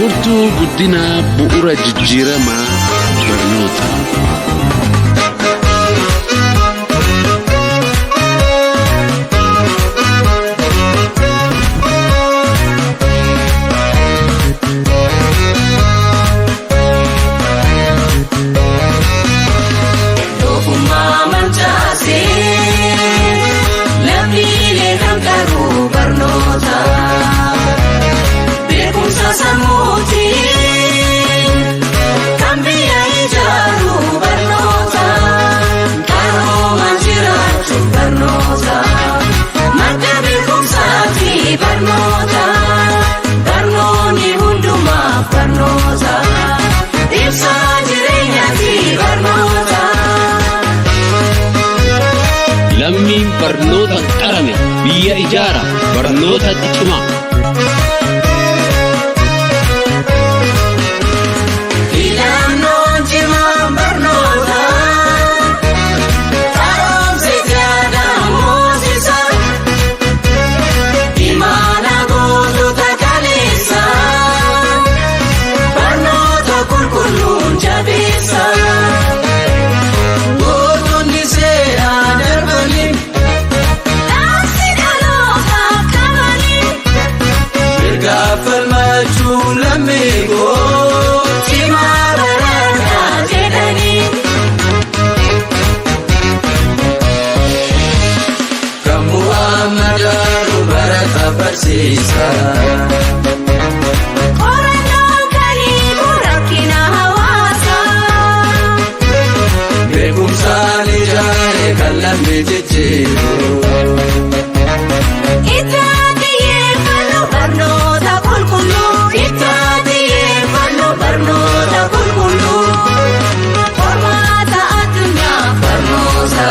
Furtuu guddinaa bu'uura jijjiiramaa barnoota. Lammiin barnoota qarame biyya ijaara barnoota cimaa. Qorannoo kanii rakkina hawaasaa beekumsaan ijaare kan lammii jijjiiru. Itti xiyyeeffannoo barnoota qulqulluu. Itti xiyyeeffannoo barnoota qulqulluu. Qormaata addunyaa barnoota.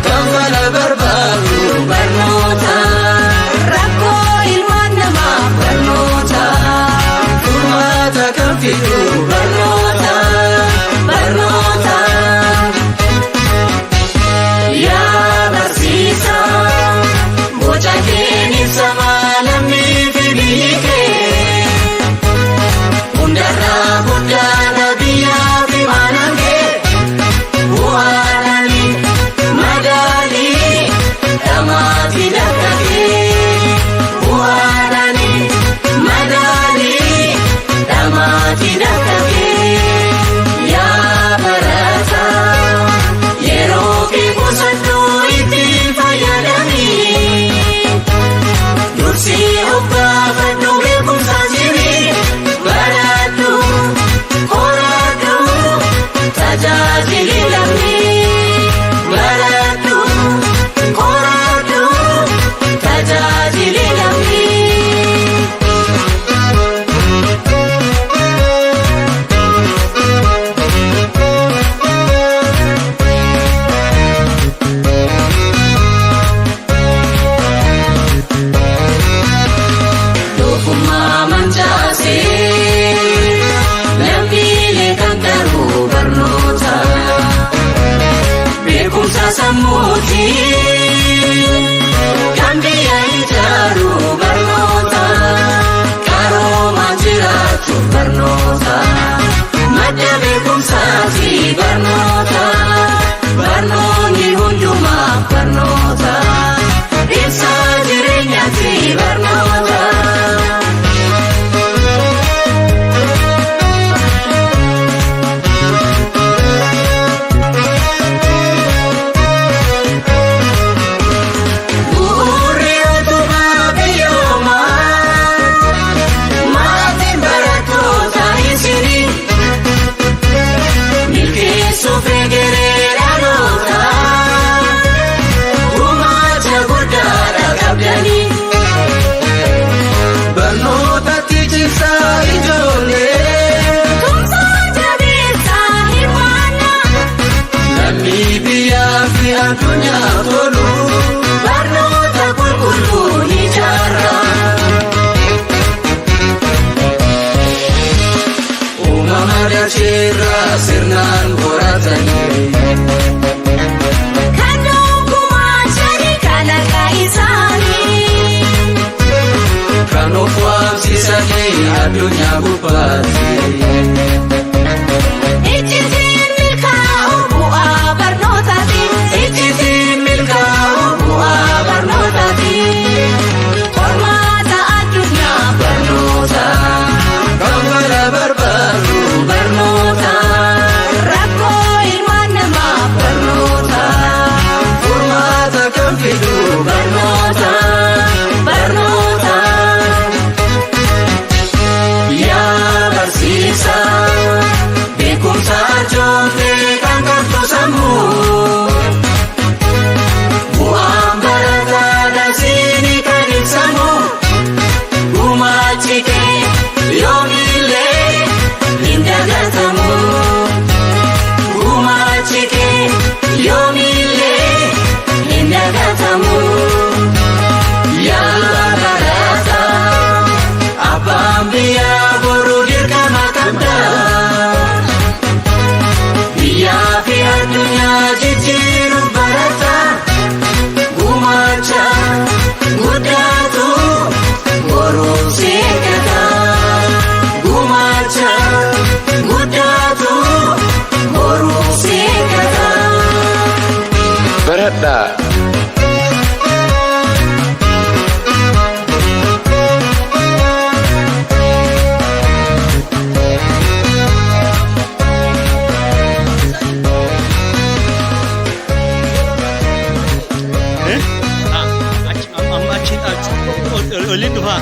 Kan fala barbaadu barnoota. Rakkoo ilmaan namaa barnoota. Furmaata kan fidu barnoota. Barnoota. Yaa barsiisaa boca keessa lammii fi biyyi kee hundarraa guddaadha biyyaa fi maanaan kee bu'aadhaanii madaalii dhamaatii dhaqqabee bu'aadhaanii madaalii dhamaatii dhaqqabee yaa barataa yeroo kee qusannoo itti fayyadamii dursii of gaafadhu beekumsaa jirii baradhu qoradhu tajaajili lammii baradhu qoradhu tajaajili lammii. Doofummaa mancaasee lammiilee kan garuu barnoota beekumsa sammuutii kan biyya ijaaru barnoota qaroomaan jiraatu barnoota madda beekumsaati barnoota barnoonni hundumaa barnoota ibsa jireenyaati barnoota. Bu'uurri utubaa biyyoomaa maatiin barattoota isinii milkeessuuf egeree dhaloota gumaacha guddaadha qabdanii barnootatti cimsaa ijoollee tumsaa jabeessaa hirmaannaa lammii biyyaa fi addunyaa tolu. barnoota qulqulluu ijaarra. Uumama dacheerraa sirnaan qoratanii Kan gumaachanii kalaqa isaanii kan of barsiisanii addunyaa gubbaatti. Icciitiin milkaa'u bu'aa barnootaati. Icciitiin milkaa'u bu'aa barnootaati. Qormaata addunyaa barnoota. Kaffala barbaadu Barnoota. Rakkoo ilmaan namaa barnoota. furmaata kan fidu Barnoota. Barnoota. yaa barsiisa beekumsa arjoomtee kan qabdu sammuu. Bu'aan barataa dansiini kan ibsamu gumaachi kee yoomillee hin dagatamu. Gumaachi kee yoomillee hin dagatamu. Yaa barataa abbaan biyyaa boruu dirqama qabda. Biyyaa fi addunyaa jijjiiruuf barata. Gumaacha guddaatu boruuf si eeggata. Gumaacha guddaatu boruuf si eeggata. Baradhaa. amma achiin olin dhufaa